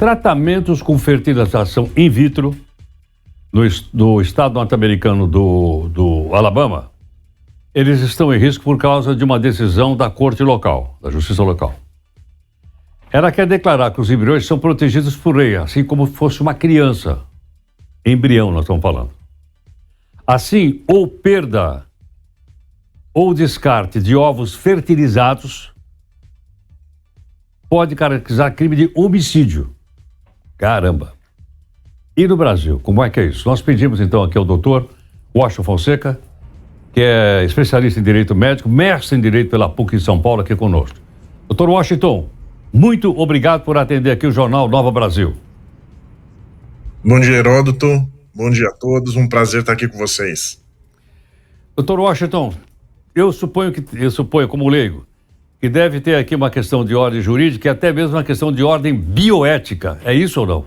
tratamentos com fertilização in vitro do estado norte-americano do Alabama, eles estão em risco por causa de uma decisão da corte local, da justiça local. Ela quer declarar que os embriões são protegidos por lei, assim como fosse uma criança. Embrião, nós estamos falando. Assim, ou perda ou descarte de ovos fertilizados pode caracterizar crime de homicídio. Caramba! E no Brasil, como é que é isso? Nós pedimos então aqui ao doutor Washington Fonseca, que é especialista em direito médico, mestre em direito pela PUC em São Paulo, aqui conosco. Doutor Washington, muito obrigado por atender aqui o Jornal Nova Brasil. Bom dia, Heródoto. Bom dia a todos. Um prazer estar aqui com vocês. Doutor Washington, eu suponho como leigo, que deve ter aqui uma questão de ordem jurídica e até mesmo uma questão de ordem bioética. É isso ou não?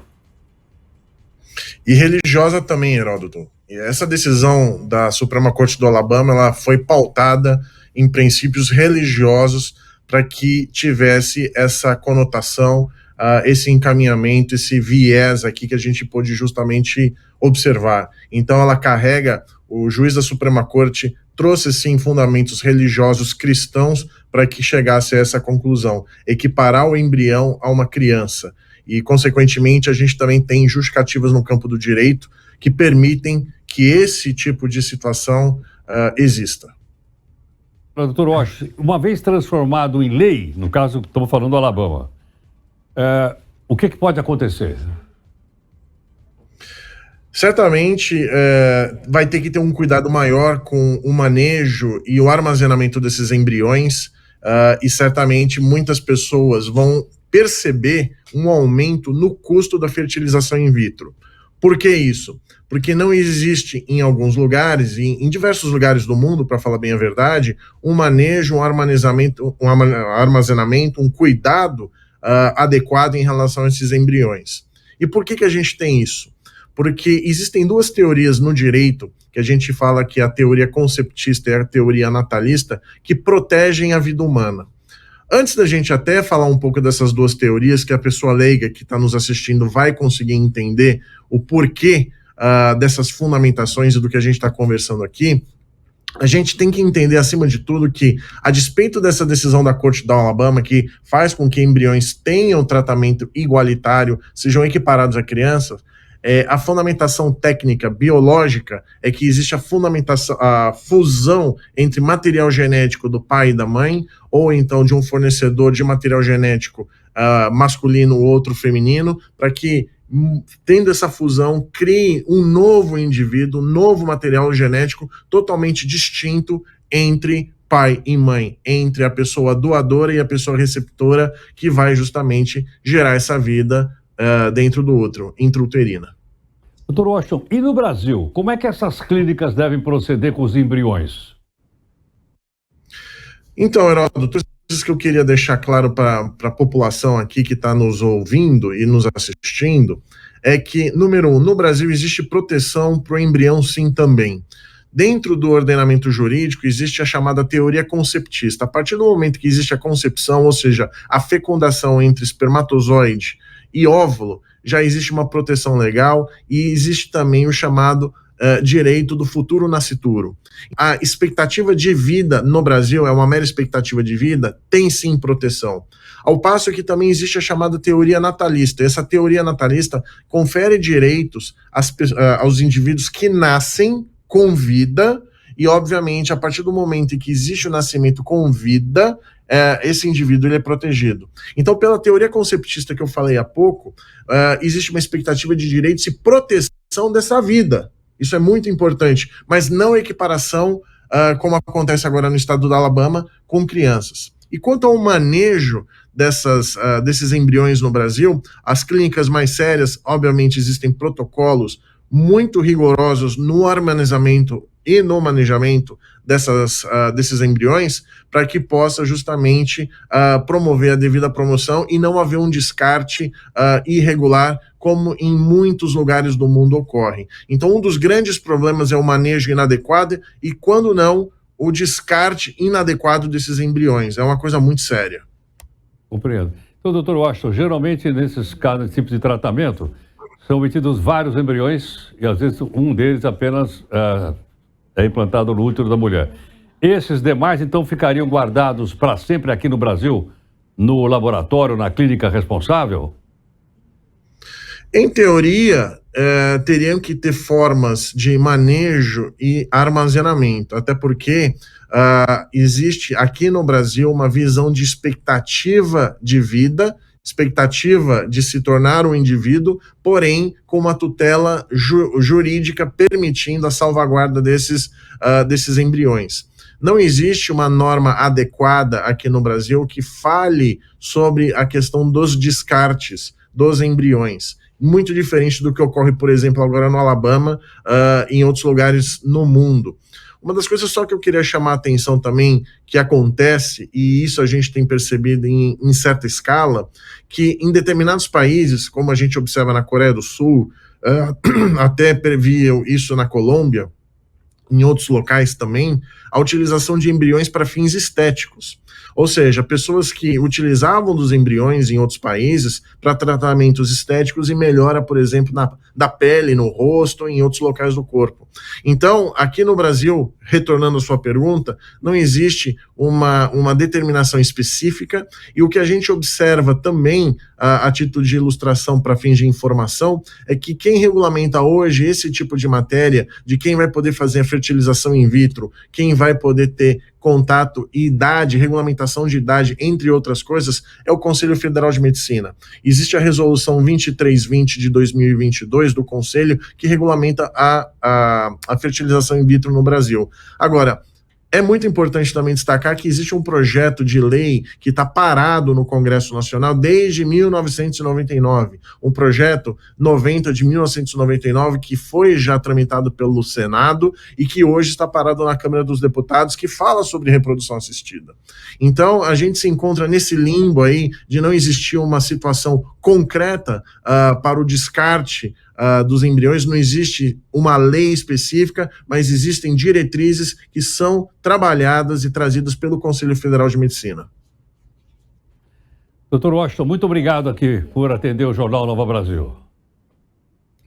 E religiosa também, Heródoto. E essa decisão da Suprema Corte do Alabama, ela foi pautada em princípios religiosos para que tivesse essa conotação, esse encaminhamento, esse viés aqui que a gente pôde justamente observar. Então ela carrega, o juiz da Suprema Corte trouxe sim fundamentos religiosos cristãos para que chegasse a essa conclusão, equiparar o embrião a uma criança. E, consequentemente, a gente também tem justificativas no campo do direito que permitem que esse tipo de situação exista. Doutor Washington, uma vez transformado em lei, no caso, estamos falando do Alabama, o que pode acontecer? Certamente vai ter que ter um cuidado maior com o manejo e o armazenamento desses embriões, e certamente muitas pessoas vão perceber um aumento no custo da fertilização in vitro. Por que isso? Porque não existe em alguns lugares, em diversos lugares do mundo, para falar bem a verdade, um manejo, um armazenamento, um cuidado adequado em relação a esses embriões. E por que a gente tem isso? Porque existem duas teorias no direito, que a gente fala que é a teoria conceptista e a teoria natalista, que protegem a vida humana. Antes da gente até falar um pouco dessas duas teorias, que a pessoa leiga que está nos assistindo vai conseguir entender o porquê dessas fundamentações e do que a gente está conversando aqui, a gente tem que entender, acima de tudo, que, a despeito dessa decisão da Corte do Alabama, que faz com que embriões tenham tratamento igualitário, sejam equiparados a crianças, a fundamentação técnica biológica é que existe a fusão entre material genético do pai e da mãe, ou então de um fornecedor de material genético masculino ou outro feminino, para que, tendo essa fusão, crie um novo indivíduo, um novo material genético totalmente distinto entre pai e mãe, entre a pessoa doadora e a pessoa receptora, que vai justamente gerar essa vida dentro do útero, intrauterina. Doutor Washington, e no Brasil, como é que essas clínicas devem proceder com os embriões? Então, Heródoto, coisas que eu queria deixar claro para a população aqui que está nos ouvindo e nos assistindo, é que, número 1, no Brasil existe proteção para o embrião sim também. Dentro do ordenamento jurídico existe a chamada teoria conceptista. A partir do momento que existe a concepção, ou seja, a fecundação entre espermatozoide e óvulo, já existe uma proteção legal e existe também o chamado direito do futuro nascituro. A expectativa de vida no Brasil é uma mera expectativa de vida, tem sim proteção. Ao passo que também existe a chamada teoria natalista. Essa teoria natalista confere direitos aos indivíduos que nascem com vida e, obviamente, a partir do momento em que existe o nascimento com vida, esse indivíduo ele é protegido. Então, pela teoria conceptista que eu falei há pouco, existe uma expectativa de direitos e proteção dessa vida. Isso é muito importante, mas não equiparação, como acontece agora no estado do Alabama, com crianças. E quanto ao manejo desses embriões no Brasil, as clínicas mais sérias, obviamente, existem protocolos muito rigorosos no armazenamento e no manejamento desses embriões, para que possa justamente promover a devida promoção e não haver um descarte irregular, como em muitos lugares do mundo ocorre. Então, um dos grandes problemas é o manejo inadequado e, quando não, o descarte inadequado desses embriões. É uma coisa muito séria. Compreendo. Então, doutor Washington, geralmente nesses casos, nesse tipo de tratamento, são obtidos vários embriões e às vezes um deles apenas é implantado no útero da mulher. Esses demais, então, ficariam guardados para sempre aqui no Brasil, no laboratório, na clínica responsável? Em teoria, teriam que ter formas de manejo e armazenamento, até porque existe aqui no Brasil uma visão de expectativa de vida, expectativa de se tornar um indivíduo, porém com uma tutela jurídica permitindo a salvaguarda desses embriões. Não existe uma norma adequada aqui no Brasil que fale sobre a questão dos descartes dos embriões. Muito diferente do que ocorre, por exemplo, agora no Alabama, em outros lugares no mundo. Uma das coisas só que eu queria chamar a atenção também, que acontece, e isso a gente tem percebido em certa escala, que em determinados países, como a gente observa na Coreia do Sul, até previam isso na Colômbia, em outros locais também, a utilização de embriões para fins estéticos. Ou seja, pessoas que utilizavam dos embriões em outros países para tratamentos estéticos e melhora, por exemplo, da pele, no rosto ou em outros locais do corpo. Então, aqui no Brasil, retornando à sua pergunta, não existe uma determinação específica e o que a gente observa também, a título de ilustração para fins de informação, é que quem regulamenta hoje esse tipo de matéria, de quem vai poder fazer a fertilização in vitro, quem vai poder ter contato e idade, regulamentação de idade, entre outras coisas, é o Conselho Federal de Medicina. Existe a resolução 2320 de 2022 do Conselho que regulamenta a fertilização in vitro no Brasil. Agora, é muito importante também destacar que existe um projeto de lei que está parado no Congresso Nacional desde 1999, um projeto 90 de 1999 que foi já tramitado pelo Senado e que hoje está parado na Câmara dos Deputados, que fala sobre reprodução assistida. Então, a gente se encontra nesse limbo aí de não existir uma situação concreta para o descarte dos embriões, não existe uma lei específica, mas existem diretrizes que são trabalhadas e trazidas pelo Conselho Federal de Medicina. Doutor Washington, muito obrigado aqui por atender o Jornal Nova Brasil.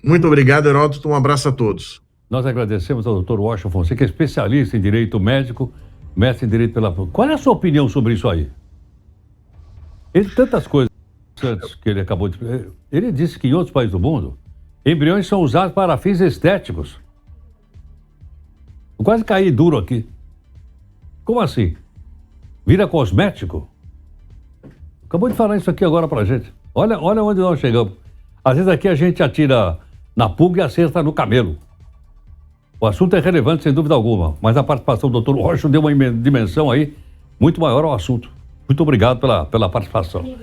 Muito obrigado, Heródoto. Um abraço a todos. Nós agradecemos ao doutor Washington Fonseca, especialista em direito médico, mestre em direito pela... Qual é a sua opinião sobre isso aí? Tantas coisas antes que ele acabou de... Ele disse que em outros países do mundo, embriões são usados para fins estéticos. Eu quase caí duro aqui. Como assim? Vira cosmético? Acabou de falar isso aqui agora pra gente. Olha onde nós chegamos. Às vezes aqui a gente atira na pulga e acerta no camelo. O assunto é relevante, sem dúvida alguma, mas a participação do Dr. Washington deu uma dimensão aí muito maior ao assunto. Muito obrigado pela participação.